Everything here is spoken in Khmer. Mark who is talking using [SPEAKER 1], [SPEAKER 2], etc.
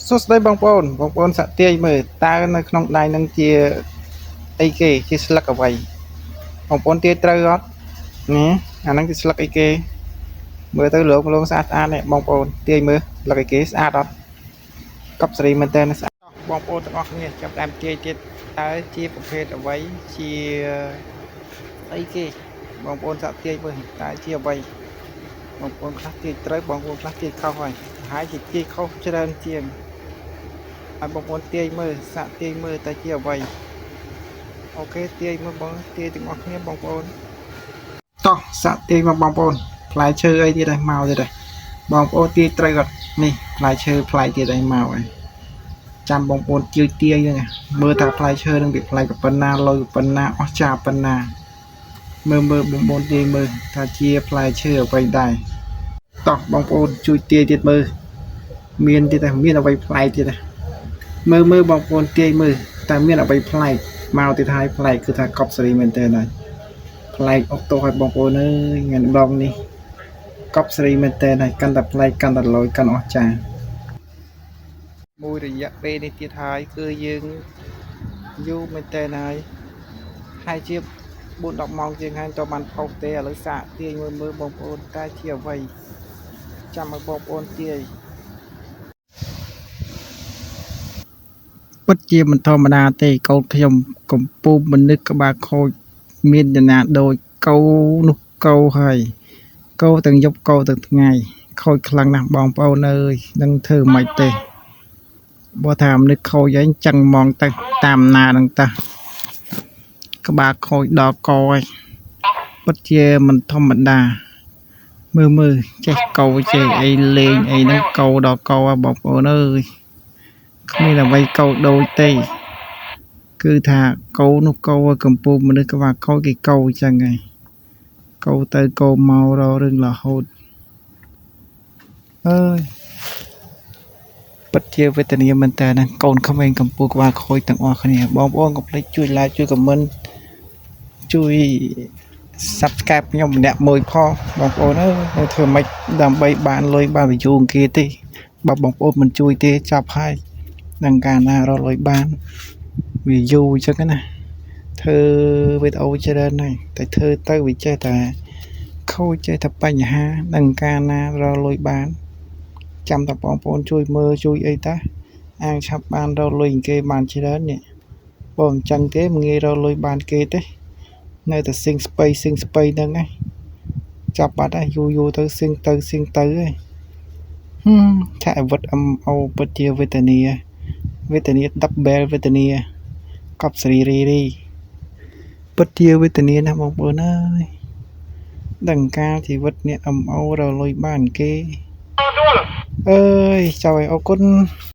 [SPEAKER 1] សួស្តីបងប្អូនសាក់ទាយមើលតើនៅក្នុងដៃនឹងជាអីគេជាស្លឹកអ្វីបងប្អូនទាយត្រូវអត់នេះអាហ្នឹងជាស្លឹកអីគេមើលទៅលងស្អាតនេះបងប្អូនទាយមើលស្លឹកអីគេស្អាតអត់កប់សេរីមែនតើស្អាតបងប្អូនទាំងអស់គ្នាចាប់តាមទាយទៀតតើជាប្រភេទអ្វីជាអីគេបងប្អូនសាក់ទាយមើលតើជាអ្វីបងប្អូនខ្លះទាយត្រូវបងប្អូនខ្លះទាយខុសហើយជាទាយខុសច្រើនជាងឲ្យបងប្អូនទាយមើលសាក់ទាយមើលតើជាអ្វីអូខេទាយមើលបងទាយទាំងអស់គ្នាបងប្អូនតោះសាក់ទាយមកបងប្អូនផ្លែឈើអីទៀតហើយមកទៀតហើយបងប្អូនទាយត្រូវអត់នេះផ្លែឈើផ្លែទៀតហើយមកហើយចាំបងប្អូនជឿទាយហ្នឹងមើលថាផ្លែឈើនឹងវាផ្លែប៉ុណ្ណាលុយប៉ុណ្ណាអស់ចាប៉ុណ្ណាមើលបងប្អូនទាយមើលថាជាផ្លែឈើអ្វីដែរតោះបងប្អូនជួយទាយទៀតមើលមានទៀតតែមានអ្វីផ្លែកទៀតមើលបងប្អូនទាយមើលតែមានអ្វីប្លែកមកទៀតហើយប្លែកគឺថាកប់សេរីមែនតើហើយប្លែកអត់ទោះឲ្យបងប្អូនអើយថ្ងៃម្ដងនេះកប់សេរីមែនតើហើយកាន់តែប្លែកកាន់តែលយកាន់អស់ចាមួយរយៈពេលនេះទៀតហើយគឺយើងយូរមែនតើហើយជា4-10ម៉ោងជាងហើយតើបានផុសទេឥឡូវសាកទាញមើលបងប្អូនតើជាអ្វីចាំឲ្យបងប្អូនទាយពិតជាមិនធម្មតាទេកូនខ្ញុំកំពុងមនុស្សក្បាលខូចមានចំណាដូចកោនោះកោហើយកោទាំងយប់កោទាំងថ្ងៃខូចខ្លាំងណាស់បងប្អូនអើយនឹងធ្វើមិនទេបើថាមនុស្សខូចឯងចឹងហ្មងទៅតាមណានឹងតាក្បាលខូចដល់កហើយពិតជាមិនធម្មតាមើលចេះកោចេះអីលេងអីហ្នឹងកោដល់កបងប្អូនអើយគ្មានអ្វីកោដូចទេគឺថាកោនោះកោកំពុងមនុស្សក្បាលខូចគេកោចឹងហើយកោទៅកោមកររឿងរហូតអើយពិតជាវេទនាមែនតើណាកូនក្មេងកំពុងក្បាលខូចទាំងអស់គ្នាបងប្អូនកុំភ្លេចជួយ like ជួយ comment ជួយ subscribe ខ្ញុំម្នាក់មួយផងបងប្អូនអើយនៅធ្វើម៉េចដើម្បីបានលុយបាន view គេទេបើបងប្អូនមិនជួយទេចាប់ហើយនឹងកាលណារកលុយបានវាយូរអញ្ចឹងណាធ្វើវីដេអូច្រើនហើយតែធ្វើទៅវាចេះតែខូចចេះតែបញ្ហានឹងកាលណារកលុយបានចាំតែបងប្អូនជួយមើលជួយអីតាអាចឆាប់បានរកលុយគេបានច្រើននេះបើមិនចឹងទេមិនងាយរកលុយបានគេទេនៅតែស៊ីងស្បៃហ្នឹងឯងចាប់បាត់ហើយយូរទៅស៊ីងទៅហើយថាអវត្តអូពិតជាវេទនាdouble វេទនាកប់សេរីពិតជាវេទនាណាបងប្អូនអើយដឹងការជីវិតអ្នកអូរកលុយបានគេអើយចៅអរគុណ